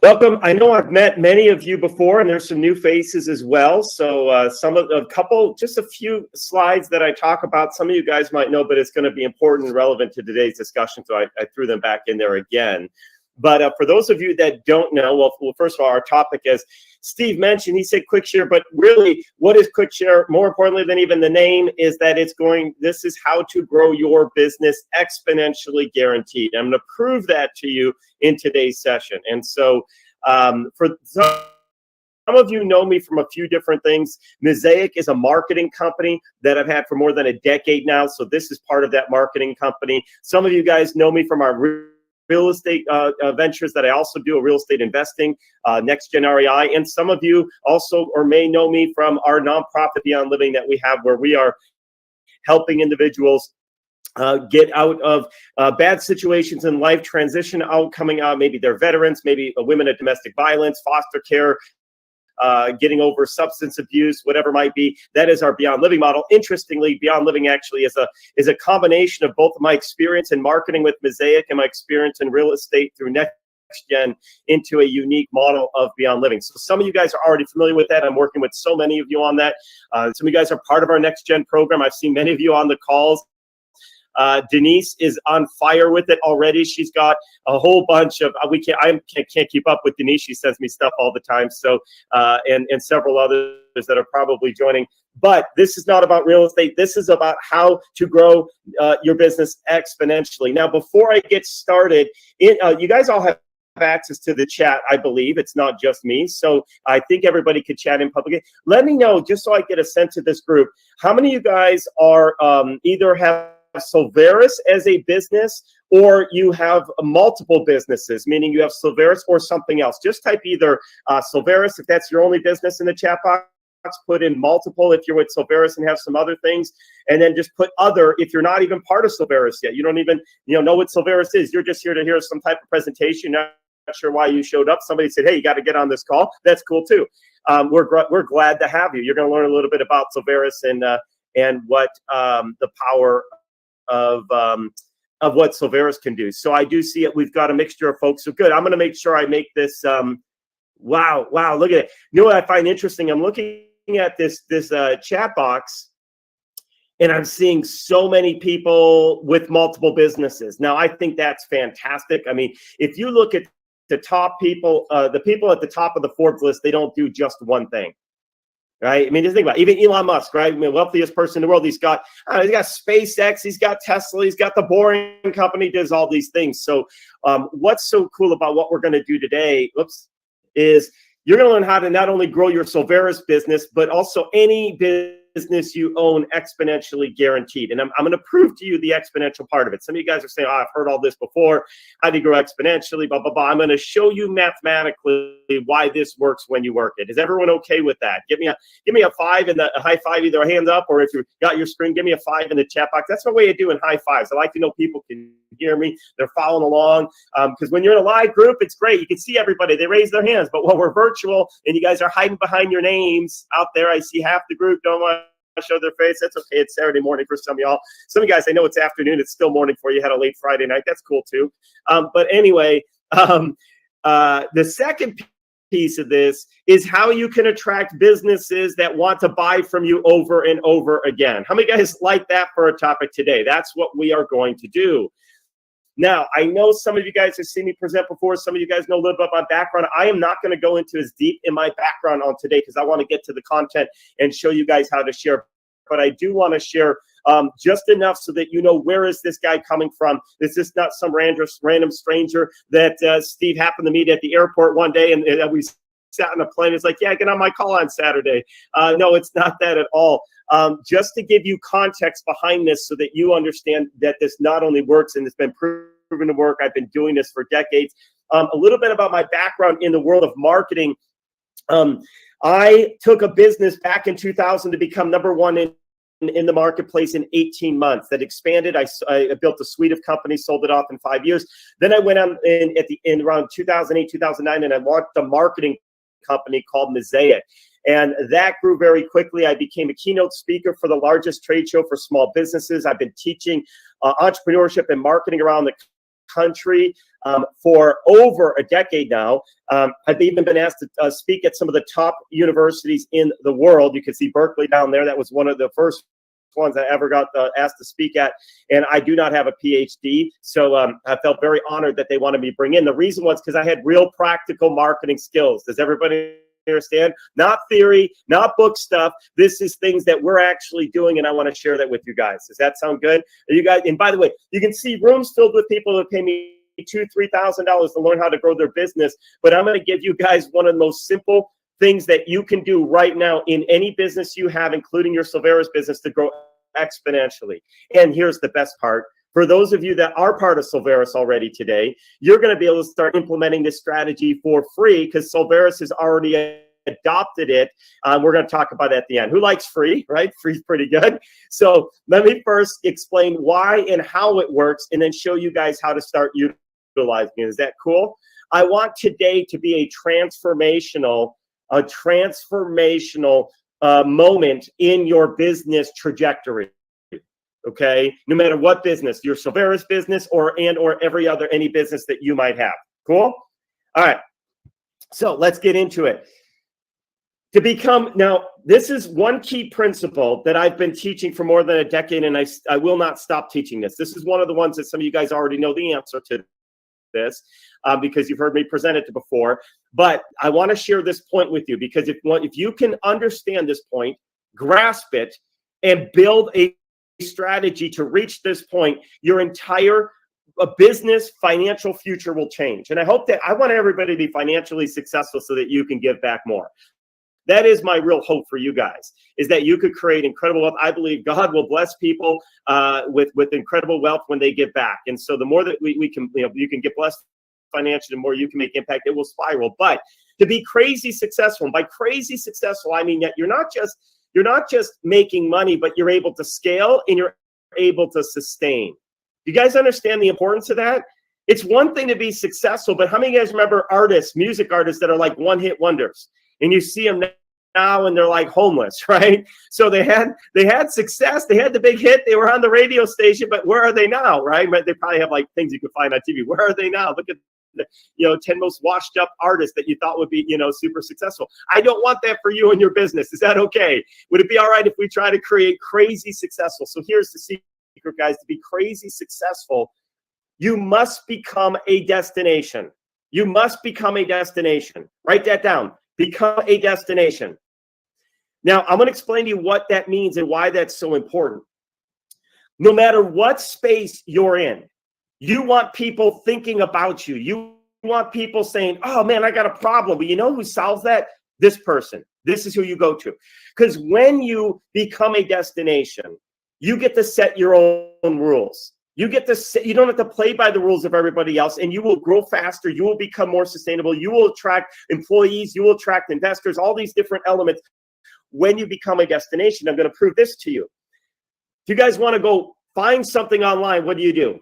Welcome. I know I've met many of you before, and there's some new faces as well. So just a few slides that I talk about. Some of you guys might know, but it's going to be important and relevant to today's discussion. So I threw them back in there again. But for those of you that don't know, well, first of all, our topic, as Steve mentioned, he said Quickshare, but really, what is Quickshare? More importantly than even the name is that this is how to grow your business exponentially guaranteed. I'm going to prove that to you in today's session. And so for some of you know me from a few different things. Mosaic is a marketing company that I've had for more than a decade now. So this is part of that marketing company. Some of you guys know me from our real estate ventures that I also do, a real estate investing, Next Gen REI. And some of you also or may know me from our nonprofit Beyond Living that we have, where we are helping individuals get out of bad situations in life, transition out, coming out, maybe they're veterans, maybe women of domestic violence, foster care, getting over substance abuse, whatever it might be. That is our Beyond Living model. Interestingly, Beyond Living actually is a combination of both my experience in marketing with Mosaic and my experience in real estate through Next Gen into a unique model of Beyond Living. So some of you guys are already familiar with that. I'm working with so many of you on that. Some of you guys are part of our Next Gen program. I've seen many of you on the calls. Denise is on fire with it already. She's got a whole bunch of I can't keep up with Denise. She sends me stuff all the time. So and several others that are probably joining. But this is not about real estate. This is about how to grow your business exponentially. Now, before I get started, you guys all have access to the chat, I believe. It's not just me. So I think everybody could chat in public. Let me know, just so I get a sense of this group, how many of you guys are either have Silveris as a business, or you have multiple businesses, meaning you have Silveris or something else. Just type either Silveris if that's your only business in the chat box, put in multiple if you're with Silveris and have some other things, and then just put other if you're not even part of Silveris yet. You don't even know what Silveris is. You're just here to hear some type of presentation. Not sure why you showed up. Somebody said, hey, you got to get on this call. That's cool too. We're glad to have you. You're going to learn a little bit about Silveris and what the power of what Silveris can do. So I do see it. We've got a mixture of folks. So good. I'm going to make sure I make this. Wow. Look at it. You know what I find interesting? I'm looking at this chat box, and I'm seeing so many people with multiple businesses. Now, I think that's fantastic. I mean, if you look at the top people, the people at the top of the Forbes list, they don't do just one thing. Right? I mean, just think about it. Even Elon Musk, right? I mean, wealthiest person in the world. He's got SpaceX, he's got Tesla, he's got the Boring Company, does all these things. So what's so cool about what we're going to do today, is you're going to learn how to not only grow your Silveris business, but also any business you own exponentially guaranteed. And I'm going to prove to you the exponential part of it. Some of you guys are saying, I've heard all this before. How do you grow exponentially? Blah, blah, blah. I'm going to show you mathematically why this works when you work it. Is everyone okay with that? Give me a 5 in the high five, either a hand up, or if you got your screen, give me a 5 in the chat box. That's my way of doing high fives. I like to know people can hear me. They're following along. Because when you're in a live group, it's great. You can see everybody. They raise their hands. But when we're virtual and you guys are hiding behind your names out there, I see half the group don't want to show their face. That's okay. It's Saturday morning for some of y'all. Some of you guys, I know it's afternoon. It's still morning for you. Had a late Friday night. That's cool too. But anyway, the second piece of this is how you can attract businesses that want to buy from you over and over again. How many guys like that for a topic today? That's what we are going to do. Now, I know some of you guys have seen me present before. Some of you guys know a little bit about my background. I am not going to go into as deep in my background on today because I want to get to the content and show you guys how to share. But I do want to share just enough so that you know, where is this guy coming from? This is not some random stranger that Steve happened to meet at the airport one day and we sat on a plane. It's like, yeah, get on my call on Saturday. No, it's not that at all. Just to give you context behind this so that you understand that this not only works and it's been proven to work. I've been doing this for decades. A little bit about my background in the world of marketing. I took a business back in 2000 to become number one in the marketplace in 18 months. That expanded. I built a suite of companies, sold it off in 5 years. Then I went on in around 2008, 2009, and I launched a marketing company called Mosaic. And that grew very quickly. I became a keynote speaker for the largest trade show for small businesses. I've been teaching entrepreneurship and marketing around the country for over a decade now. I've even been asked to speak at some of the top universities in the world. You can see Berkeley down there. That was one of the first ones I ever got asked to speak at, and I do not have a PhD, so I felt very honored that they wanted me to bring in. The reason was because I had real practical marketing skills. Does everybody understand? Not theory, not book stuff. This is things that we're actually doing, and I want to share that with you guys. Does that sound good? You guys, and by the way, you can see rooms filled with people that pay me $2,000-$3,000 to learn how to grow their business, but I'm going to give you guys one of the most simple things that you can do right now in any business you have, including your Silveris business, to grow exponentially. And here's the best part. For those of you that are part of Silveris already today, you're going to be able to start implementing this strategy for free because Silveris has already adopted it. We're going to talk about it at the end. Who likes free, right? Free's pretty good. So let me first explain why and how it works, and then show you guys how to start utilizing it. Is that cool? I want today to be a transformational moment in your business trajectory. Okay, no matter what business, your Silveris business or any business that you might have. Cool. All right. So let's get into it. Now, this is one key principle that I've been teaching for more than a decade, and I will not stop teaching this. This is one of the ones that some of you guys already know the answer to this because you've heard me present it before. But I want to share this point with you because if you can understand this point, grasp it, and build a strategy to reach this point, your entire business financial future will change. And I want everybody to be financially successful so that you can give back more. That is my real hope for you guys, is that you could create incredible wealth. I believe God will bless people with incredible wealth when they give back. And so the more that we can, you can get blessed financially, the more you can make impact, it will spiral. But to be crazy successful, and by crazy successful, I mean that you're not just making money, but you're able to scale and you're able to sustain. You guys understand the importance of that? It's one thing to be successful, but how many of you guys remember music artists that are like one-hit wonders? And you see them now and they're like homeless, right? So they had success, they had the big hit, they were on the radio station, but where are they now, right? They probably have like things you can find on TV. Where are they now? Look at the 10 most washed up artists that you thought would be, super successful. I don't want that for you and your business. Is that okay? Would it be all right if we try to create crazy successful? So here's the secret, guys. To be crazy successful, you must become a destination. You must become a destination. Write that down. Become a destination. Now, I'm going to explain to you what that means and why that's so important. No matter what space you're in, you want people thinking about you. You want people saying, oh, man, I got a problem. But you know who solves that? This person. This is who you go to. Because when you become a destination, you get to set your own rules. You don't have to play by the rules of everybody else, and you will grow faster. You will become more sustainable. You will attract employees. You will attract investors, all these different elements. When you become a destination, I'm going to prove this to you. If you guys want to go find something online, what do?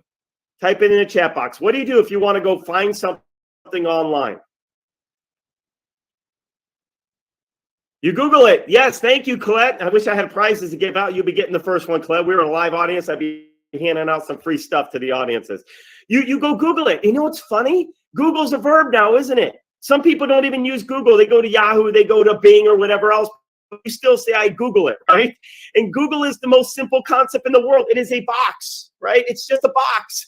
Type it in the chat box. What do you do if you want to go find something online? You Google it. Yes, thank you, Colette. I wish I had prizes to give out. You'll be getting the first one, Colette. We were in a live audience. I'd be handing out some free stuff to the audiences. You go Google it. You know what's funny? Google's a verb now, isn't it? Some people don't even use Google. They go to Yahoo, they go to Bing or whatever else. You still say, I Google it, right? And Google is the most simple concept in the world. It is a box, right? It's just a box,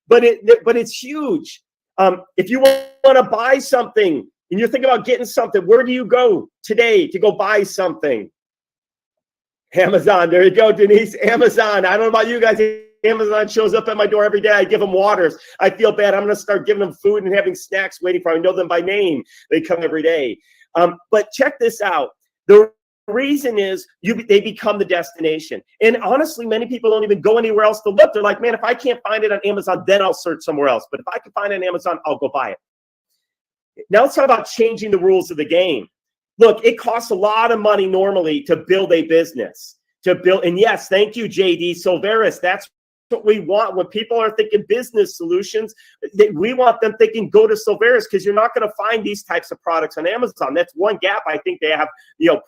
but it's huge. If you want to buy something and you're thinking about getting something, where do you go today to go buy something? Amazon. There you go, Denise. Amazon. I don't know about you guys. Amazon shows up at my door every day. I give them waters. I feel bad. I'm going to start giving them food and having snacks waiting for them. I know them by name. They come every day. But check this out. The reason is they become the destination. And honestly, many people don't even go anywhere else to look. They're like, man, if I can't find it on Amazon, then I'll search somewhere else. But if I can find it on Amazon, I'll go buy it. Now let's talk about changing the rules of the game. Look, it costs a lot of money normally to build a business, and yes, thank you, JD. Silveris, that's what we want. When people are thinking business solutions, we want them thinking, go to Silveris, because you're not going to find these types of products on Amazon. That's one gap I think they have,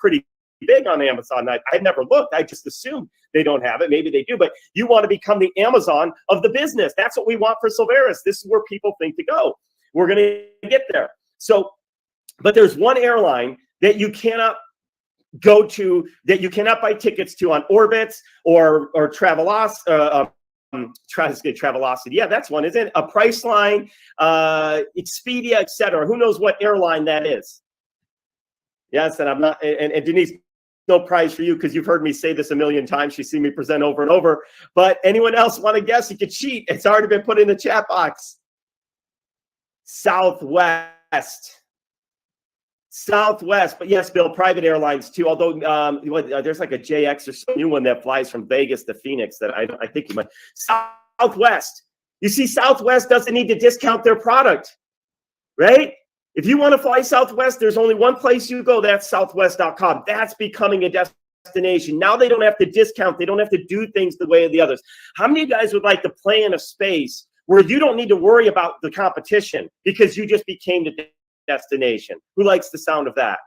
pretty big on Amazon. I've never looked. I just assume they don't have it. Maybe they do, but you want to become the Amazon of the business. That's what we want for Silveris. This is where people think to go. We're going to get there. So, but there's one airline that you cannot go to, that you cannot buy tickets to on Orbitz or Travelocity. Travelocity. Yeah, that's one, isn't it? A Priceline, Expedia, etc. Who knows what airline that is? Yes, and I'm not. And Denise, no prize for you because you've heard me say this a million times. You've seen me present over and over. But anyone else want to guess? You could cheat. It's already been put in the chat box. Southwest. Southwest, but yes, Bill, private airlines too. Although there's like a JX or some new one that flies from Vegas to Phoenix that I think you might. Southwest. You see, Southwest doesn't need to discount their product, right? If you want to fly Southwest, there's only one place you go. That's southwest.com. That's becoming a destination. Now they don't have to discount. They don't have to do things the way of the others. How many of you guys would like to play in a space where you don't need to worry about the competition because you just became the destination? Who likes the sound of that?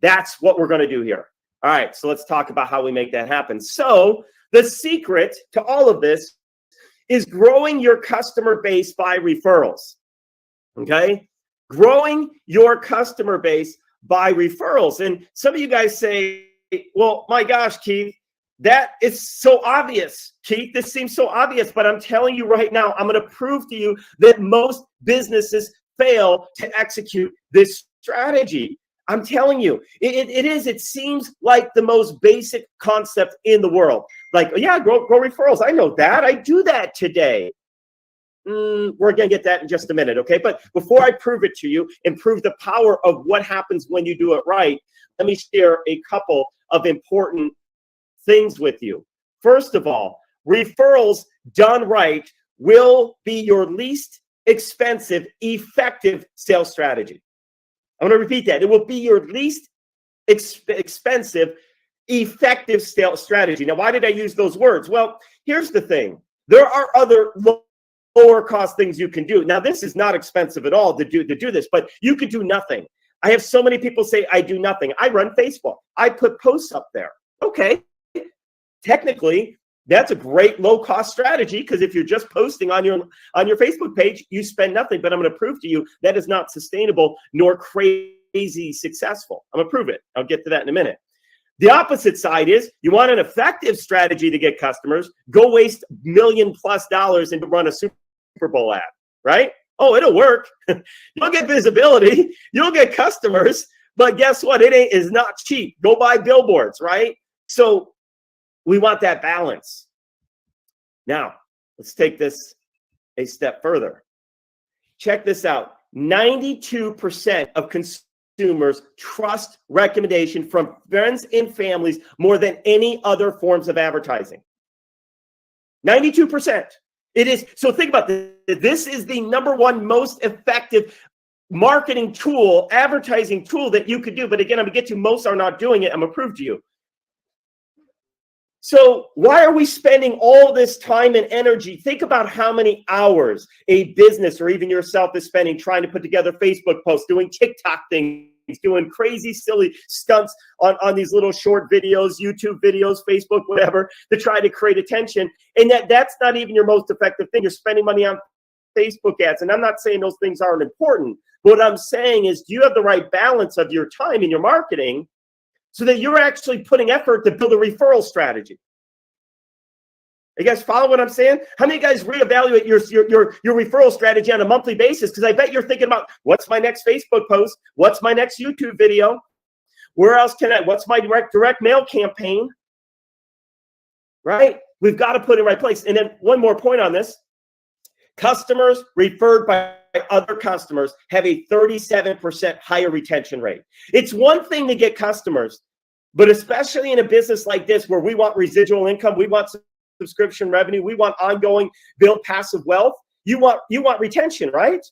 That's what we're going to do here. All right, so let's talk about how we make that happen. So the secret to all of this is growing your customer base by referrals. Okay? Growing your customer base by referrals. And some of you guys say, well, my gosh, Keith, that is so obvious. Keith, this seems so obvious, but I'm telling you right now, I'm going to prove to you that most businesses fail to execute this strategy. I'm telling you, it seems like the most basic concept in the world. Like, yeah, grow referrals. I know that. I do that today. We're going to get that in just a minute, okay? But before I prove it to you and prove the power of what happens when you do it right, let me share a couple of important things with you. First of all, referrals done right will be your least expensive, effective sales strategy. I'm going to repeat that. It will be your least expensive, effective sales strategy. Now, why did I use those words? Well, here's the thing. There are other lower cost things you can do. Now, this is not expensive at all to do this, but you could do nothing. I have so many people say, I do nothing. I run Facebook. I put posts up there. Okay. Technically, that's a great low-cost strategy because if you're just posting on your Facebook page, you spend nothing. But I'm going to prove to you that is not sustainable nor crazy successful. I'm going to prove it. I'll get to that in a minute. The opposite side is you want an effective strategy to get customers. Go waste $1 million+ and run a Super Bowl ad, right? Oh, it'll work. You'll get visibility. You'll get customers. But guess what? It is not cheap. Go buy billboards, right? So we want that balance. Now, let's take this a step further. Check this out. 92% of consumers trust recommendation from friends and families more than any other forms of advertising. 92%. It is. So think about this. This is the number one most effective marketing tool, advertising tool that you could do. But again, I'm going to get to most are not doing it. I'm going to prove to you. So why are we spending all this time and energy? Think about how many hours a business or even yourself is spending trying to put together Facebook posts, doing TikTok things, doing crazy, silly stunts on these little short videos, YouTube videos, Facebook, whatever, to try to create attention. And that's not even your most effective thing. You're spending money on Facebook ads. And I'm not saying those things aren't important. What I'm saying is, do you have the right balance of your time in your marketing so that you're actually putting effort to build a referral strategy? You guys follow what I'm saying? How many of you guys reevaluate your referral strategy on a monthly basis? Because I bet you're thinking about, what's my next Facebook post? What's my next YouTube video? Where else what's my direct mail campaign? Right? We've got to put it in the right place. And then one more point on this. Customers referred by other customers have a 37% higher retention rate. It's one thing to get customers, but especially in a business like this where we want residual income, we want subscription revenue, we want ongoing build passive wealth, you want retention, right?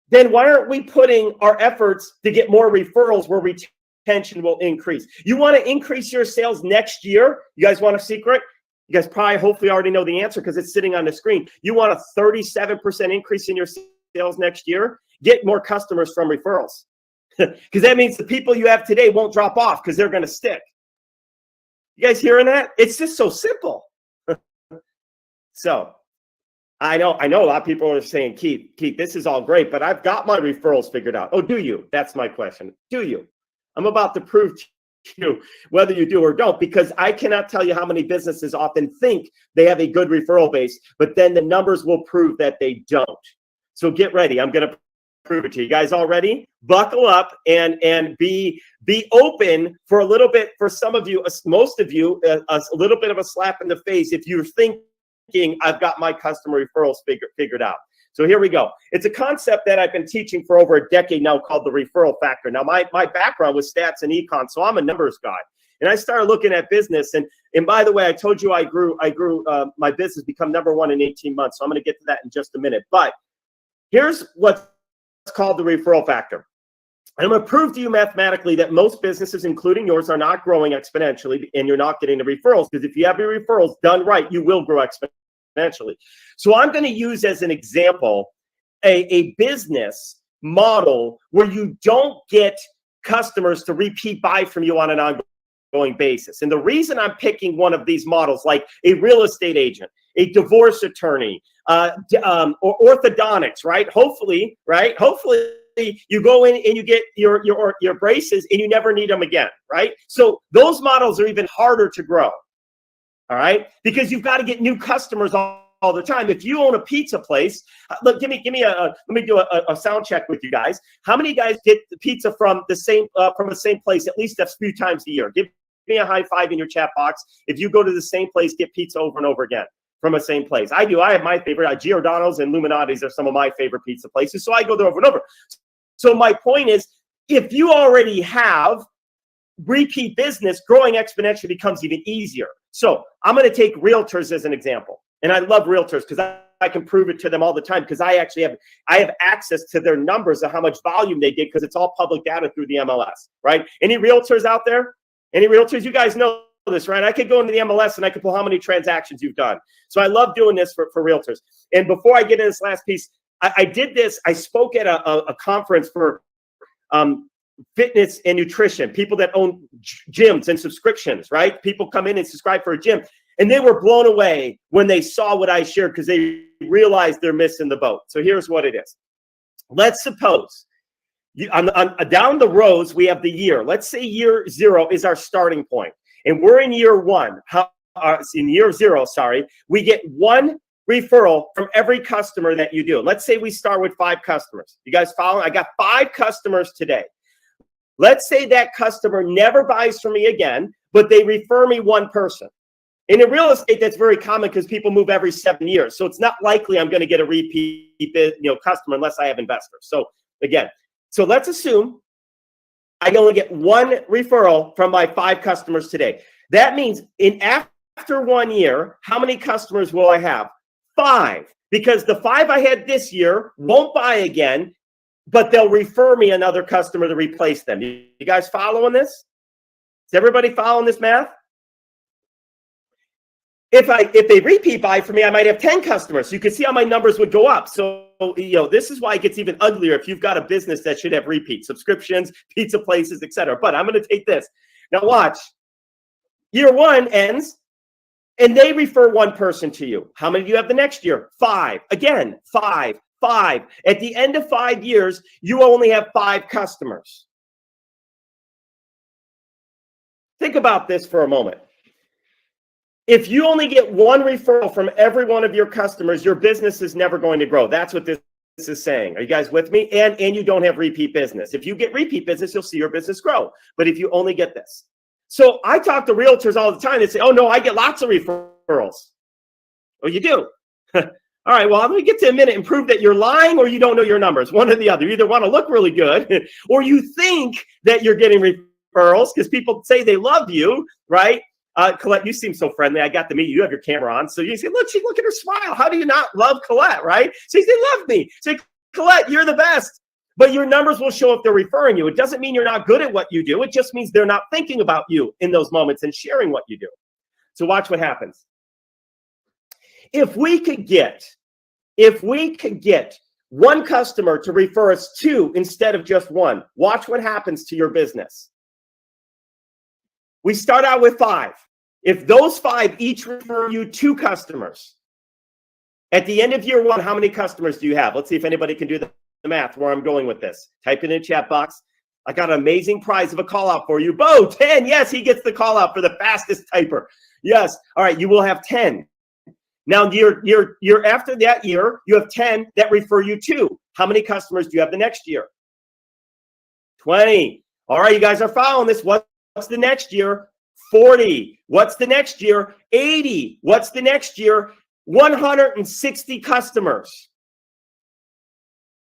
Then why aren't we putting our efforts to get more referrals where retention will increase? You want to increase your sales next year? You guys want a secret? You guys probably hopefully already know the answer because it's sitting on the screen. You want a 37% increase in your sales next year? Get more customers from referrals. Because that means the people you have today won't drop off because they're going to stick. You guys hearing that? It's just so simple. So I know a lot of people are saying, Keith, this is all great, but I've got my referrals figured out. Oh, do you? That's my question. Do you? I'm about to prove to you whether you do or don't, because I cannot tell you how many businesses often think they have a good referral base, but then the numbers will prove that they don't. So get ready. I'm going to prove it to you. You guys all ready? Buckle up and be open for a little bit. For some of you, most of you, a little bit of a slap in the face if you're thinking I've got my customer referrals figured out. So here we go. It's a concept that I've been teaching for over a decade now called the referral factor. Now, my background was stats and econ, so I'm a numbers guy. And I started looking at business. And by the way, I told you I grew my business, become #1 in 18 months. So I'm going to get to that in just a minute. But here's what's called the referral factor. And I'm going to prove to you mathematically that most businesses, including yours, are not growing exponentially, and you're not getting the referrals. Because if you have your referrals done right, you will grow exponentially. So I'm going to use as an example a business model where you don't get customers to repeat buy from you on an ongoing basis. And the reason I'm picking one of these models, like a real estate agent, a divorce attorney, or orthodontics, right? Hopefully, you go in and you get your braces and you never need them again, right? So those models are even harder to grow. All right, because you've got to get new customers all the time. If you own a pizza place, look, let me do a sound check with you guys. How many guys get the pizza from the same place at least a few times a year? Give me a high five in your chat box if you go to the same place, get pizza over and over again from the same place. I do. I have my favorite. Giordano's and Illuminati's are some of my favorite pizza places, so I go there over and over. So my point is, if you already have repeat business, growing exponentially becomes even easier. So I'm going to take realtors as an example. And I love realtors because I can prove it to them all the time, because I have access to their numbers of how much volume they did, because it's all public data through the MLS, right? Any realtors out there? Any realtors? You guys know this, right? I could go into the MLS and I could pull how many transactions you've done. So I love doing this for realtors. And before I get into this last piece, I did this. I spoke at a conference for fitness and nutrition, people that own gyms and subscriptions, right? People come in and subscribe for a gym, and they were blown away when they saw what I shared, because they realized they're missing the boat. So here's what it is. Let's suppose down the rows, we have the year. Let's say year 0 is our starting point, and we're in year 1. In year 0, we get 1 referral from every customer that you do. Let's say we start with 5 customers. You guys follow? I got 5 customers today. Let's say that customer never buys from me again, but they refer me 1 person. And in real estate, that's very common because people move every 7 years. So it's not likely I'm going to get a repeat customer unless I have investors. So again, let's assume I only get 1 referral from my 5 customers today. That means after 1 year, how many customers will I have? 5, because the 5 I had this year won't buy again, but they'll refer me another customer to replace them. You guys following this? Is everybody following this math? If they repeat buy for me, I might have 10 customers. So you can see how my numbers would go up. So, this is why it gets even uglier if you've got a business that should have repeat subscriptions, pizza places, etc. But I'm going to take this. Now watch. Year 1 ends, and they refer 1 person to you. How many do you have the next year? 5. Again, 5. At the end of 5 years, you only have 5 customers. Think about this for a moment. If you only get 1 referral from every one of your customers, your business is never going to grow. That's what this is saying. Are you guys with me? And you don't have repeat business. If you get repeat business, you'll see your business grow. But if you only get this. So I talk to realtors all the time. They say, oh, no, I get lots of referrals. Oh, you do? All right, well, let me get to a minute and prove that you're lying or you don't know your numbers. One or the other. You either want to look really good or you think that you're getting referrals because people say they love you, right? Colette, you seem so friendly. I got to meet you. You have your camera on. So you say, look at her smile. How do you not love Colette, right? So you say, love me. Say, Colette, you're the best. But your numbers will show if they're referring you. It doesn't mean you're not good at what you do. It just means they're not thinking about you in those moments and sharing what you do. So watch what happens. If we could get one customer to refer us two instead of just one. Watch what happens to your business. We start out with 5. If those 5 each refer you 2 customers, at the end of year 1, how many customers do you have? Let's see if anybody can do the math where I'm going with this. Type it in the chat box. I got an amazing prize of a call out for you. Bo, 10. Yes, he gets the call out for the fastest typer. Yes. All right, you will have 10. Now, you're after that year, you have 10 that refer you 2. How many customers do you have the next year? 20. All right, you guys are following this. What's the next year? 40. What's the next year? 80. What's the next year? 160 customers.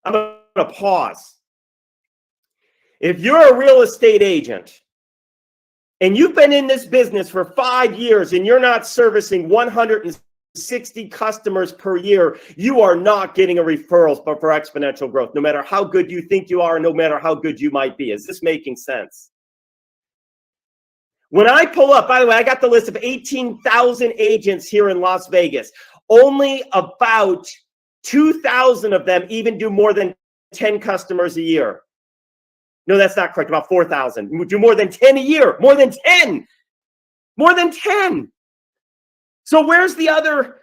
I'm going to pause. If you're a real estate agent and you've been in this business for 5 years and you're not servicing 160 customers per year, you are not getting a referrals but for exponential growth, no matter how good you think you are, no matter how good you might be. Is this making sense? When I pull up, by the way, I got the list of 18,000 agents here in Las Vegas. Only about 2,000 of them even do more than 10 customers a year. No, that's not correct. About 4,000 do more than 10 a year. More than 10. More than 10. So where's the other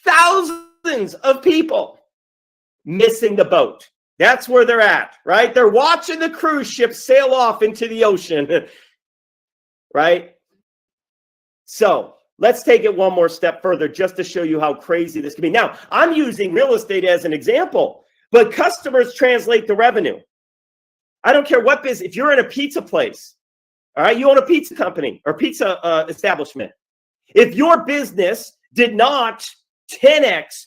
thousands of people missing the boat? That's where they're at, right? They're watching the cruise ship sail off into the ocean, right? So let's take it one more step further just to show you how crazy this can be. Now, I'm using real estate as an example, but customers translate the revenue. I don't care what business. If you're in a pizza place, all right, you own a pizza company or pizza establishment. If your business did not 10x,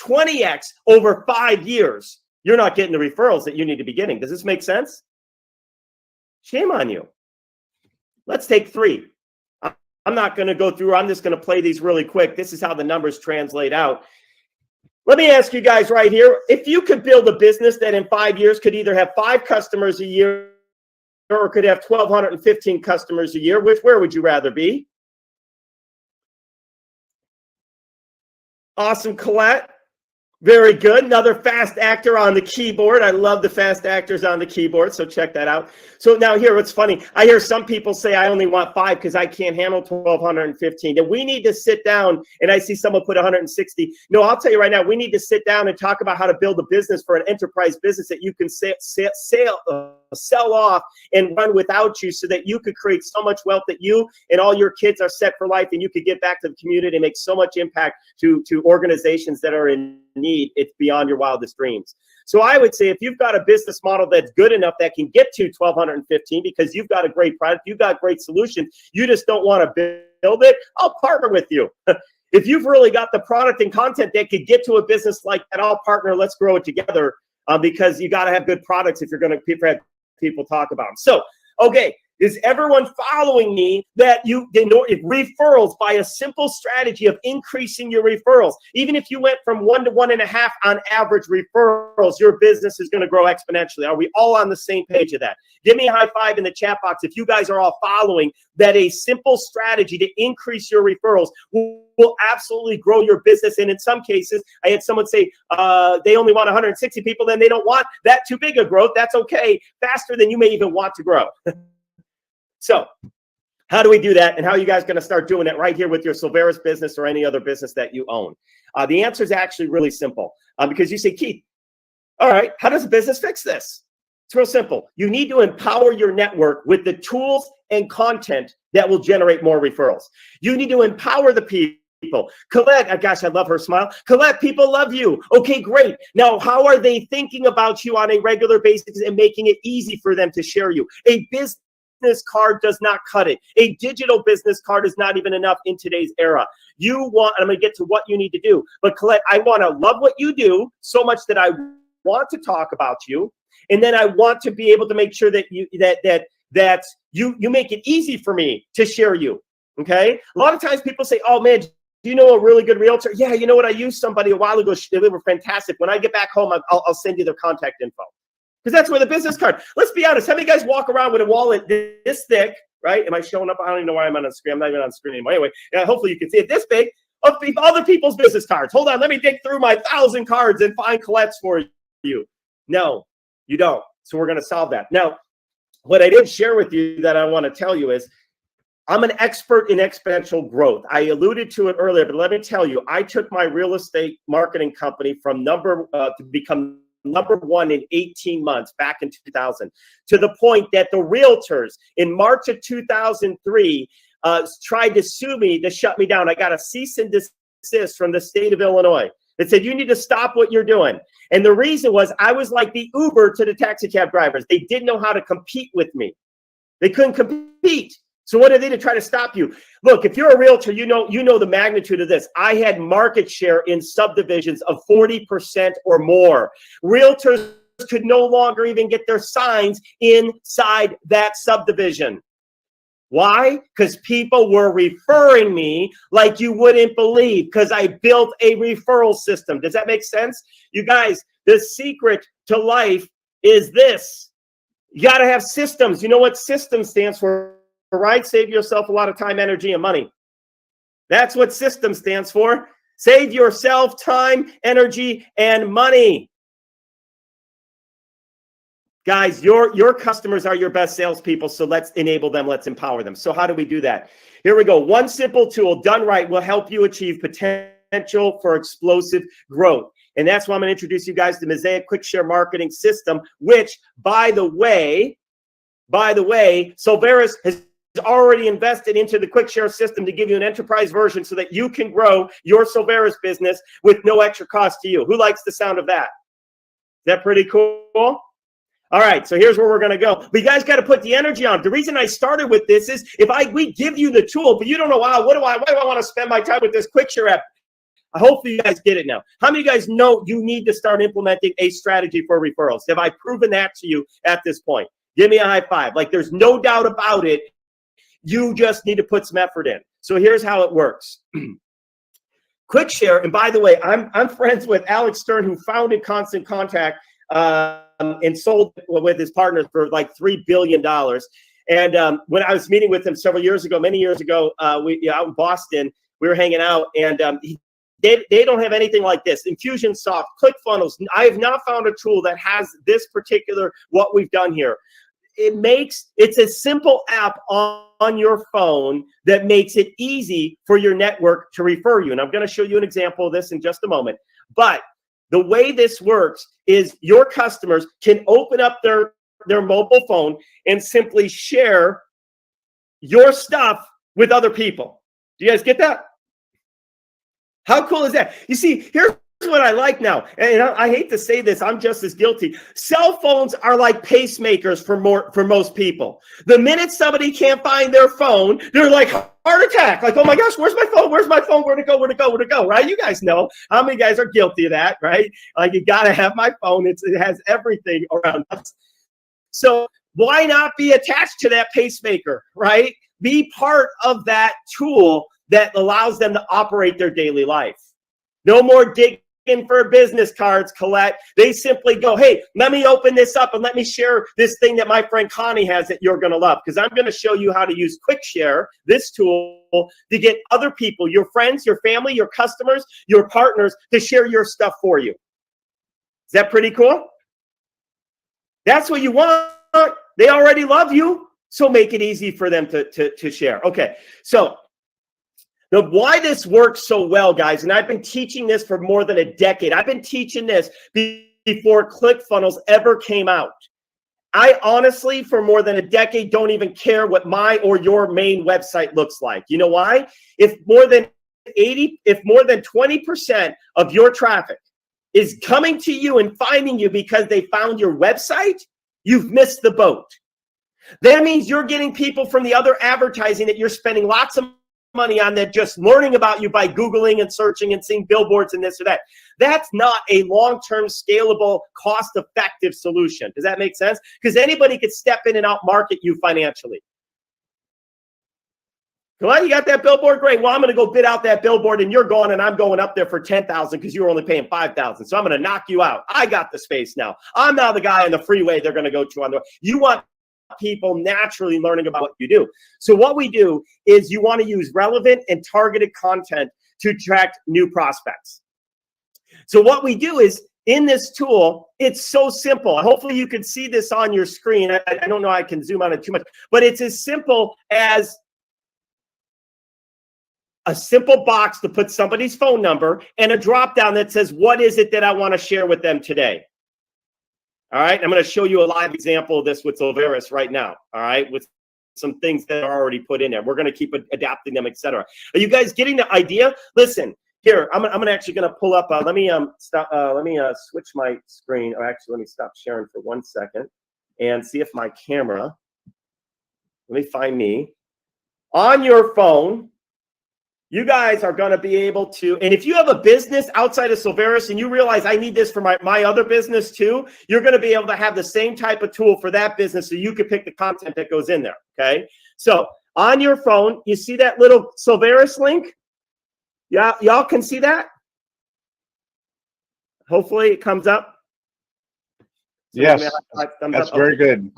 20x over 5 years, you're not getting the referrals that you need to be getting. Does this make sense? Shame on you. Let's take 3. I'm not going to go through. I'm just going to play these really quick. This is how the numbers translate out. Let me ask you guys right here. If you could build a business that in 5 years could either have 5 customers a year or could have 1,215 customers a year, where would you rather be? Awesome, Colette. Very good. Another fast actor on the keyboard. I love the fast actors on the keyboard, so check that out. So now here, what's funny, I hear some people say I only want 5 because I can't handle 1,215. And we need to sit down, and I see someone put 160. No, I'll tell you right now, we need to sit down and talk about how to build a business for an enterprise business that you can sell off and run without you so that you could create so much wealth that you and all your kids are set for life and you could get back to the community and make so much impact to organizations that are in need. It's beyond your wildest dreams. So I would say if you've got a business model that's good enough that can get to 1,215 because you've got a great product, you've got great solutions, you just don't want to build it, I'll partner with you. If you've really got the product and content that could get to a business like that, I'll partner. Let's grow it together because you got to have good products if you're going to have people talk about them. So, okay. Is everyone following me that referrals by a simple strategy of increasing your referrals? Even if you went from 1 to 1.5 on average referrals, your business is going to grow exponentially. Are we all on the same page of that? Give me a high five in the chat box if you guys are all following that a simple strategy to increase your referrals will absolutely grow your business. And in some cases, I had someone say they only want 160 people, then they don't want that too big a growth. That's okay. Faster than you may even want to grow. So how do we do that? And how are you guys going to start doing it right here with your Silveris business or any other business that you own? The answer is actually really simple because you say, Keith, all right, how does a business fix this? It's real simple. You need to empower your network with the tools and content that will generate more referrals. You need to empower the people. Colette, gosh, I love her smile. Colette, people love you. Okay, great. Now, how are they thinking about you on a regular basis and making it easy for them to share you? A business card does not cut it. A digital business card is not even enough in today's era. I'm going to get to what you need to do. But Colette, I want to love what you do so much that I want to talk about you. And then I want to be able to make sure that you make it easy for me to share you. Okay. A lot of times people say, oh man, do you know a really good realtor? Yeah. You know what? I used somebody a while ago. They were fantastic. When I get back home, I'll send you their contact info. Because that's where the business card. Let's be honest. How many guys walk around with a wallet this thick, right? Am I showing up? I don't even know why I'm on the screen. I'm not even on the screen anymore. Anyway, hopefully you can see it this big of other people's business cards. Hold on. Let me dig through my 1,000 cards and find Colette's for you? No, you don't. So we're going to solve that. Now, what I didn't share with you that I want to tell you is I'm an expert in exponential growth. I alluded to it earlier, but let me tell you, I took my real estate marketing company from to become number one in 18 months back in 2000, to the point that the realtors in March of 2003 tried to sue me to shut me down. I got a cease and desist from the state of Illinois. It said, you need to stop what you're doing. And the reason was I was like the Uber to the taxi cab drivers. They didn't know how to compete with me. They couldn't compete. So what did they do to try to stop you? Look, if you're a realtor, you know the magnitude of this. I had market share in subdivisions of 40% or more. Realtors could no longer even get their signs inside that subdivision. Why? Because people were referring me like you wouldn't believe, because I built a referral system. Does that make sense? You guys, the secret to life is this. You got to have systems. You know what system stands for, right? Save yourself a lot of time, energy, and money. That's what system stands for. Save yourself time, energy, and money. Guys, your customers are your best salespeople, so let's enable them. Let's empower them. So how do we do that? Here we go. One simple tool done right will help you achieve potential for explosive growth. And that's why I'm going to introduce you guys to Mosaic Quickshare Marketing System, which, by the way, Solveris has already invested into the Quickshare system to give you an enterprise version so that you can grow your Solveris business with no extra cost to you. Who likes the sound of that? Is that pretty cool? All right, so here's where we're going to go. But you guys got to put the energy on. The reason I started with this is we give you the tool, but you don't know, wow, why do I want to spend my time with this Quickshare app? Hopefully you guys get it now. How many of you guys know you need to start implementing a strategy for referrals? Have I proven that to you at this point? Give me a high five. Like, there's no doubt about it. You just need to put some effort in. So here's how it works. Quickshare, and by the way, I'm friends with Alex Stern, who founded Constant Contact, and sold with his partners for like $3 billion. And when I was meeting with him many years ago, out in Boston, we were hanging out, and they don't have anything like this. Infusionsoft, ClickFunnels. I have not found a tool that has this particular, what we've done here. It's a simple app on your phone that makes it easy for your network to refer you. And I'm going to show you an example of this in just a moment. But the way this works is your customers can open up their mobile phone and simply share your stuff with other people. Do you guys get that? How cool is that? You see, here's what I like now. And I hate to say this, I'm just as guilty. Cell phones are like pacemakers for most people. The minute somebody can't find their phone, they're like, heart attack. Like, oh my gosh, where's my phone? Where's my phone? Where to go? Right? You guys know how many guys are guilty of that, right? Like, you got to have my phone. It has everything around us. So why not be attached to that pacemaker, right? Be part of that tool that allows them to operate their daily life. No more digging for business cards, Colette. They simply go, hey, let me open this up and let me share this thing that my friend Connie has that you're going to love, because I'm going to show you how to use Quickshare, this tool, to get other people, your friends, your family, your customers, your partners, to share your stuff for you. Is that pretty cool? That's what you want. They already love you, so make it easy for them to share. Okay, so now, why this works so well, guys, and I've been teaching this for more than a decade. I've been teaching this before ClickFunnels ever came out. I honestly, for more than a decade, don't even care what my or your main website looks like. You know why? If more than 20% of your traffic is coming to you and finding you because they found your website, you've missed the boat. That means you're getting people from the other advertising that you're spending lots of money on, that just learning about you by Googling and searching and seeing billboards and this or that. That's not a long-term, scalable, cost-effective solution. Does that make sense? Because anybody could step in and out-market you financially. Well, you got that billboard? Great. Well, I'm going to go bid out that billboard, and you're going, and I'm going up there for $10,000 because you were only paying $5,000. So I'm going to knock you out. I got the space now. I'm now the guy on the freeway they're going to go to on the. You want people naturally learning about what you do. So what we do is you want to use relevant and targeted content to attract new prospects. So what we do is in this tool, it's so simple. Hopefully you can see this on your screen. I don't know, I can zoom on it too much, but it's as simple as a simple box to put somebody's phone number and a drop down that says, what is it that I want to share with them today? All right, I'm going to show you a live example of this with Silveris right now. All right, with some things that are already put in there. We're going to keep adapting them, etc. Are you guys getting the idea? Listen, here, I'm actually going to pull up. Let me switch my screen. Or actually, let me stop sharing for 1 second and see if my camera. Let me find me on your phone. You guys are going to be able to, and if you have a business outside of Silveris and you realize I need this for my other business too, you're going to be able to have the same type of tool for that business so you can pick the content that goes in there, okay? So on your phone, you see that little Silveris link? Yeah, y'all can see that? Hopefully it comes up. So yes, that's very good.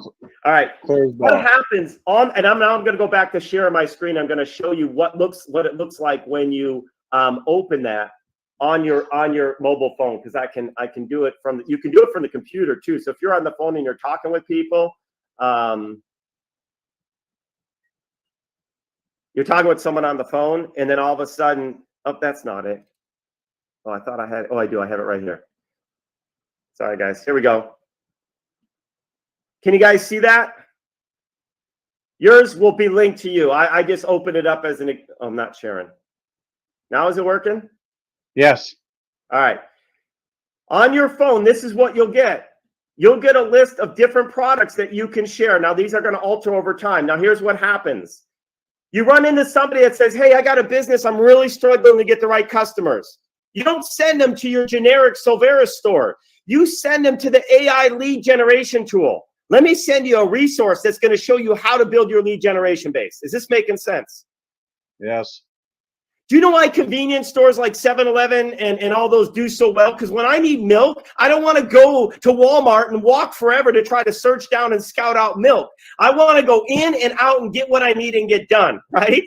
All right. What happens and I'm going to go back to sharing my screen. I'm going to show you what it looks like when you open that on your mobile phone, because I can do it from you can do it from the computer too. So if you're on the phone and you're talking with people, you're talking with someone on the phone, and then all of a sudden, oh, that's not it. Oh, I thought I had. Oh, I do. I have it right here. Sorry, guys. Here we go. Can you guys see that? Yours will be linked to you. I just opened it up as an, oh, I'm not sharing. Now is it working? Yes. All right. On your phone, this is what you'll get. You'll get a list of different products that you can share. Now, these are going to alter over time. Now, here's what happens. You run into somebody that says, hey, I got a business. I'm really struggling to get the right customers. You don't send them to your generic Silveris store. You send them to the AI lead generation tool. Let me send you a resource that's going to show you how to build your lead generation base. Is this making sense? Yes. Do you know why convenience stores like 7-Eleven and all those do so well? Because when I need milk, I don't want to go to Walmart and walk forever to try to search down and scout out milk. I want to go in and out and get what I need and get done, right?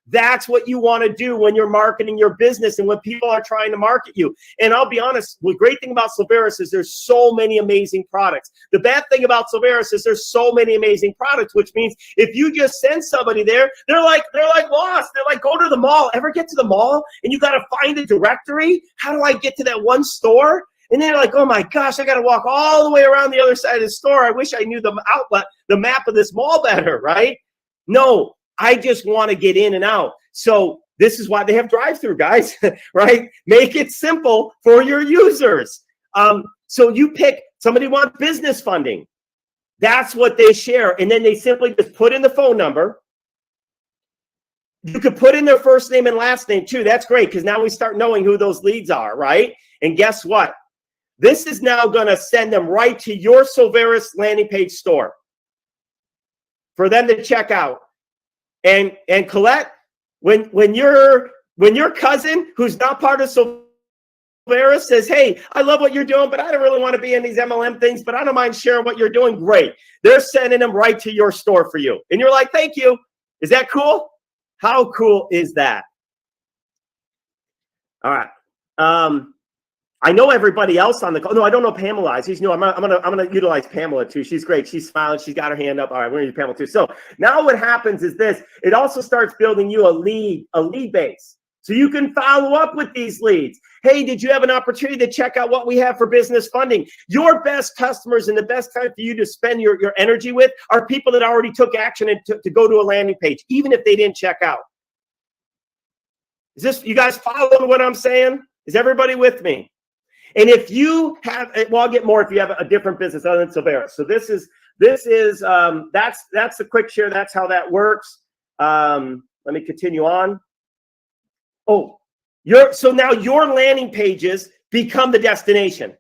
That's what you want to do when you're marketing your business and when people are trying to market you. And I'll be honest, the great thing about Silveris is there's so many amazing products. The bad thing about Silveris is there's so many amazing products, which means if you just send somebody there, they're like lost. They're like, go to the mall. Ever get to the mall and you got to find a directory? How do I get to that one store? And they're like, oh my gosh, I got to walk all the way around the other side of the store. I wish I knew the map of this mall better, right? No. I just want to get in and out. So this is why they have drive-through, guys, right? Make it simple for your users. So you pick, somebody wants business funding. That's what they share. And then they simply just put in the phone number. You could put in their first name and last name too. That's great, because now we start knowing who those leads are, right? And guess what? This is now going to send them right to your Silveris landing page store for them to check out. And Colette, when your cousin who's not part of Silveris says, hey, I love what you're doing, but I don't really want to be in these MLM things, but I don't mind sharing what you're doing. Great. They're sending them right to your store for you. And you're like, thank you. Is that cool? How cool is that? All right. I know everybody else on the call. No, I don't know Pamela. She's new. I'm gonna utilize Pamela too. She's great. She's smiling. She's got her hand up. All right, we're gonna use Pamela too. So now what happens is this. It also starts building you a lead base. So you can follow up with these leads. Hey, did you have an opportunity to check out what we have for business funding? Your best customers and the best time for you to spend your energy with are people that already took action and to go to a landing page, even if they didn't check out. Is this, you guys following what I'm saying? Is everybody with me? And if you have, well, I'll get more if you have a different business other than Silveris. So that's the Quickshare. That's how that works. Let me continue on. Oh, so now your landing pages become the destination.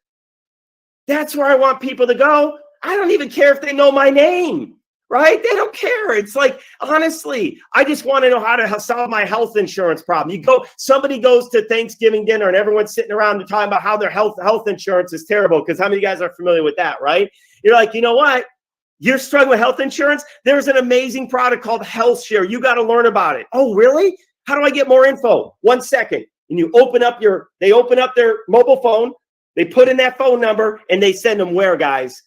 That's where I want people to go. I don't even care if they know my name, right? They don't care. It's like, honestly, I just want to know how to solve my health insurance problem. Somebody goes to Thanksgiving dinner and everyone's sitting around and talking about how their health insurance is terrible, because how many of you guys are familiar with that, right? You're like, you know what? You're struggling with health insurance? There's an amazing product called HealthShare. You got to learn about it. Oh, really? How do I get more info? 1 second. And they open up their mobile phone. They put in that phone number and they send them where, guys?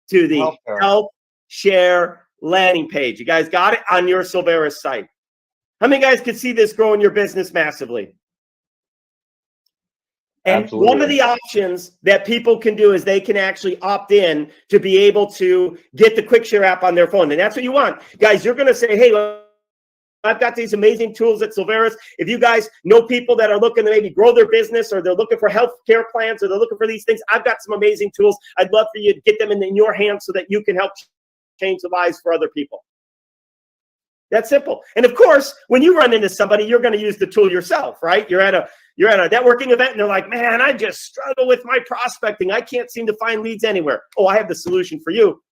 To the help share landing page. You guys got it on your Silveris site. How many guys could see this growing your business massively? And Absolutely. one of the options that people can do is they can actually opt in to be able to get the Quickshare app on their phone. And that's what you want. Guys, you're going to say, hey, I've got these amazing tools at Silveris. If you guys know people that are looking to maybe grow their business, or they're looking for healthcare plans, or they're looking for these things, I've got some amazing tools. I'd love for you to get them in your hands so that you can help change the lives for other people. That's simple. And of course, when you run into somebody, you're going to use the tool yourself, right? You're at a networking event and they're like, man, I just struggle with my prospecting. I can't seem to find leads anywhere. Oh, I have the solution for you.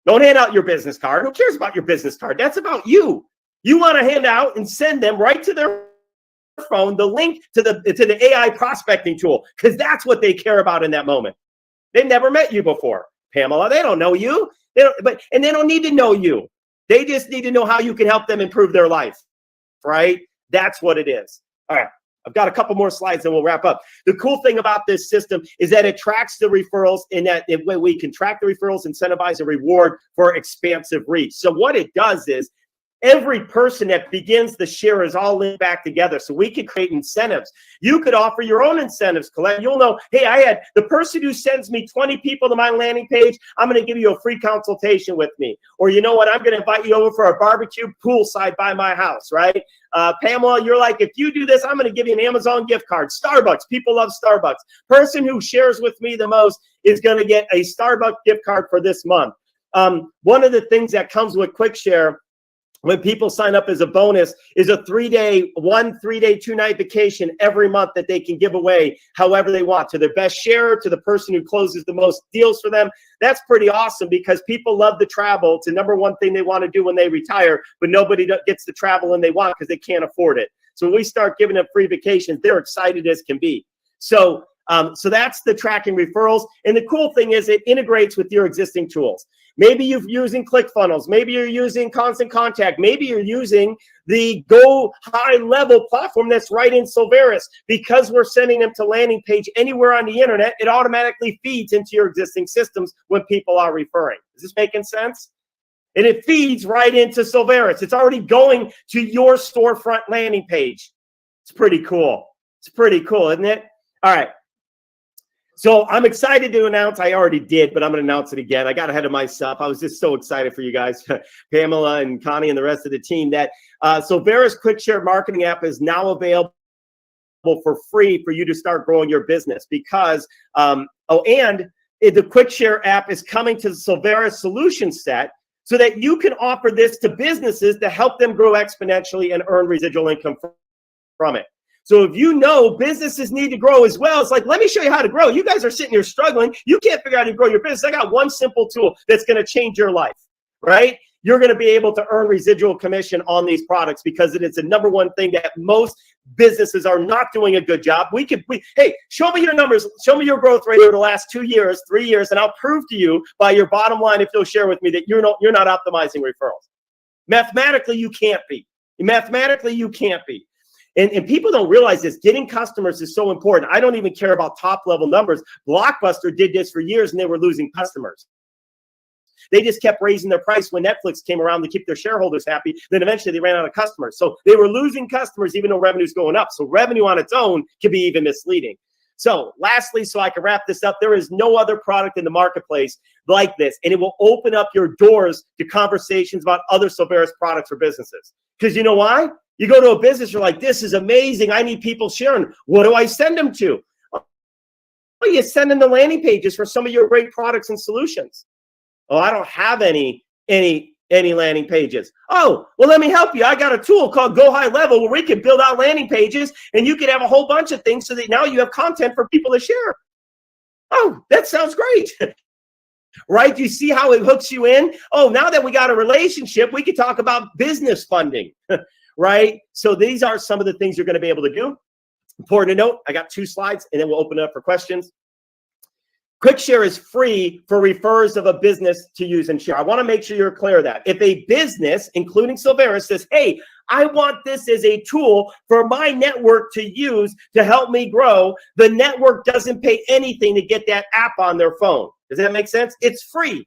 Don't hand out your business card. Who cares about your business card? That's about you. You want to hand out and send them right to their phone the link to the AI prospecting tool, because that's what they care about in that moment. They've never met you before, Pamela. They don't know you. They don't need to know you. They just need to know how you can help them improve their life, right? That's what it is. All right. I've got a couple more slides and we'll wrap up. The cool thing about this system is that it tracks the referrals, in that we can track the referrals, incentivize, and reward for expansive reach. So what it does is every person that begins the share is all linked back together. So we could create incentives. You could offer your own incentives, Colette. You'll know, hey, I had the person who sends me 20 people to my landing page, I'm going to give you a free consultation with me. Or you know what, I'm going to invite you over for a barbecue poolside by my house, right? Pamela, you're like, if you do this, I'm going to give you an Amazon gift card. Starbucks, people love Starbucks. Person who shares with me the most is going to get a Starbucks gift card for this month. One of the things that comes with Quickshare when people sign up as a bonus is a 3-day, 2-night vacation every month that they can give away however they want, to their best share, to the person who closes the most deals for them. That's pretty awesome, because people love to travel. It's the number one thing they want to do when they retire, but nobody gets the travel when they want because they can't afford it. So when we start giving them free vacations, they're excited as can be. So that's the tracking referrals. And the cool thing is it integrates with your existing tools. Maybe you're using ClickFunnels. Maybe you're using Constant Contact. Maybe you're using the Go High Level platform that's right in Silveris. Because we're sending them to landing page anywhere on the internet, it automatically feeds into your existing systems when people are referring. Is this making sense? And it feeds right into Silveris. It's already going to your storefront landing page. It's pretty cool. It's pretty cool, isn't it? All right. So I'm excited to announce, I already did, but I'm going to announce it again. I got ahead of myself. I was just so excited for you guys, Pamela and Connie and the rest of the team, that Silveris Quickshare marketing app is now available for free for you to start growing your business, because, and the Quickshare app is coming to the Silveris solution set so that you can offer this to businesses to help them grow exponentially and earn residual income from it. So if you know businesses need to grow as well, it's like, let me show you how to grow. You guys are sitting here struggling. You can't figure out how to grow your business. I got one simple tool that's going to change your life, right? You're going to be able to earn residual commission on these products, because it is the number one thing that most businesses are not doing a good job. Hey, show me your numbers. Show me your growth rate over the last 2 years, 3 years, and I'll prove to you by your bottom line, if you'll share with me, that you're not optimizing referrals. Mathematically, you can't be. Mathematically, you can't be. And people don't realize this. Getting customers is so important. I don't even care about top-level numbers. Blockbuster did this for years, and they were losing customers. They just kept raising their price when Netflix came around to keep their shareholders happy. Then eventually they ran out of customers. So they were losing customers even though revenue's going up. So revenue on its own can be even misleading. So lastly, so I can wrap this up, there is no other product in the marketplace like this. And it will open up your doors to conversations about other Silveris products for businesses. Because you know why? You go to a business, you're like, this is amazing. I need people sharing. What do I send them to? Oh, you send them the landing pages for some of your great products and solutions. Oh, I don't have any landing pages. Oh, well, let me help you. I got a tool called Go High Level where we can build out landing pages, and you can have a whole bunch of things so that now you have content for people to share. Oh, that sounds great. Right? You see how it hooks you in? Oh, now that we got a relationship, we can talk about business funding. Right? So these are some of the things you're going to be able to do. Important to note, I got 2 slides, and then we'll open it up for questions. Quickshare is free for referrers of a business to use and share. I want to make sure you're clear of that. If a business, including Silveris, says, hey, I want this as a tool for my network to use to help me grow, the network doesn't pay anything to get that app on their phone. Does that make sense? It's free.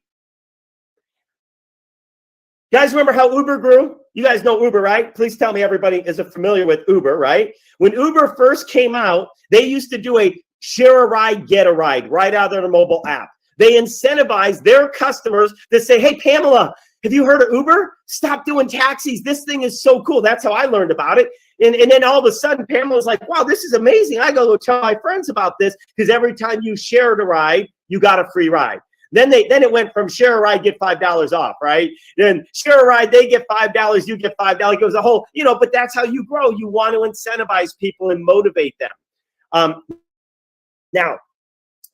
Guys, remember how Uber grew? You guys know Uber, right? Please tell me everybody is familiar with Uber, right? When Uber first came out, they used to do a share a ride, get a ride right out of their mobile app. They incentivized their customers to say, hey, Pamela, have you heard of Uber? Stop doing taxis. This thing is so cool. That's how I learned about it. And then all of a sudden, Pamela was like, wow, this is amazing. I go tell my friends about this because every time you shared a ride, you got a free ride. Then it went from share a ride, get $5 off, right? Then share a ride, they get $5, you get $5. It goes a whole, but that's how you grow. You want to incentivize people and motivate them. Now,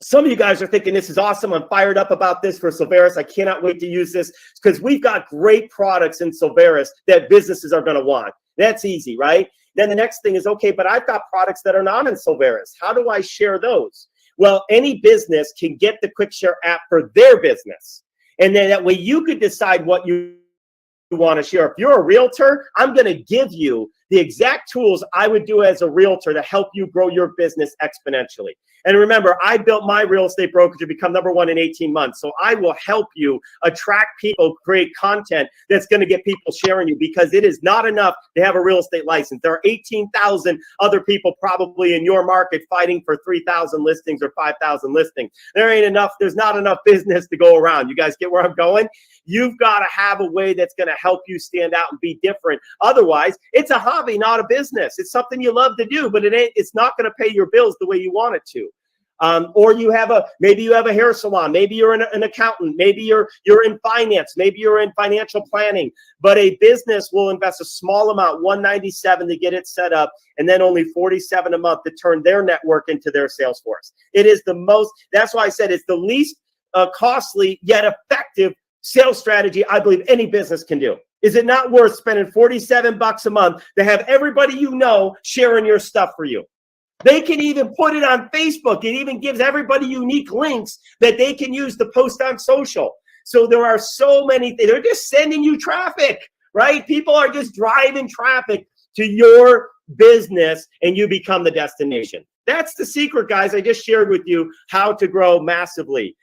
some of you guys are thinking this is awesome. I'm fired up about this for Silveris. I cannot wait to use this because we've got great products in Silveris that businesses are going to want. That's easy, right? Then the next thing is, okay, but I've got products that are not in Silveris. How do I share those? Well, any business can get the Quickshare app for their business. And then that way you could decide what you want to share. If you're a realtor, I'm going to give you the exact tools I would do as a realtor to help you grow your business exponentially. And remember, I built my real estate brokerage to become #1 in 18 months. So I will help you attract people, create content that's going to get people sharing you, because it is not enough to have a real estate license. There are 18,000 other people probably in your market fighting for 3,000 listings or 5,000 listings. There ain't enough. There's not enough business to go around. You guys get where I'm going? You've got to have a way that's going to help you stand out and be different. Otherwise, it's a hobby, not a business. It's something you love to do, but it's not going to pay your bills the way you want it to. Or maybe you have a hair salon, maybe you're an accountant, maybe you're in finance, maybe you're in financial planning, but a business will invest a small amount, $197 to get it set up, and then only $47 a month to turn their network into their sales force. It is that's why I said it's the least costly yet effective sales strategy I believe any business can do. Is it not worth spending $47 a month to have everybody you know sharing your stuff for you? They can even put it on Facebook. It even gives everybody unique links that they can use to post on social. So there are so many things. They're just sending you traffic, right? People are just driving traffic to your business and you become the destination. That's the secret, guys. I just shared with you how to grow massively.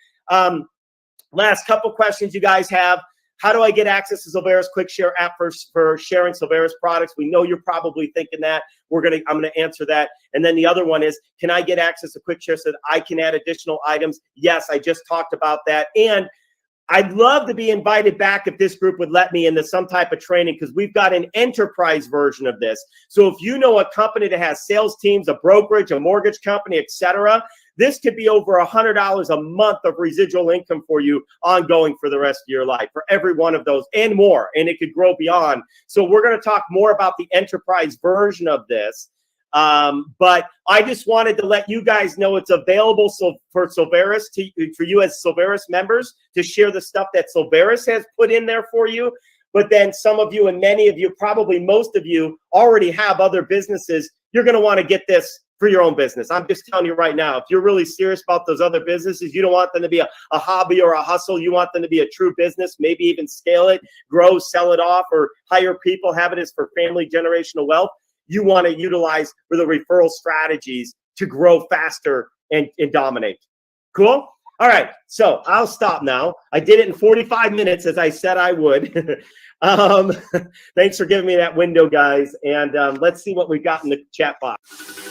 Last couple questions you guys have. How do I get access to Silveris Quickshare app for sharing Silveris products? We know you're probably thinking that. I'm gonna answer that. And then the other one is, can I get access to Quickshare so that I can add additional items? Yes, I just talked about that. And I'd love to be invited back if this group would let me into some type of training, because we've got an enterprise version of this. So if you know a company that has sales teams, a brokerage, a mortgage company, etc., this could be over $100 a month of residual income for you ongoing for the rest of your life, for every one of those and more, and it could grow beyond. So we're going to talk more about the enterprise version of this. But I just wanted to let you guys know it's available for Silveris, for you as Silveris members, to share the stuff that Silveris has put in there for you. But then some of you and many of you, probably most of you, already have other businesses. You're going to want to get this for your own business. I'm just telling you right now, if you're really serious about those other businesses, you don't want them to be a hobby or a hustle. You want them to be a true business, maybe even scale it, grow, sell it off, or hire people, have it as for family generational wealth. You want to utilize for the referral strategies to grow faster and dominate. Cool? All right, so I'll stop now. I did it in 45 minutes, as I said I would. Thanks for giving me that window, guys. And let's see what we got in the chat box.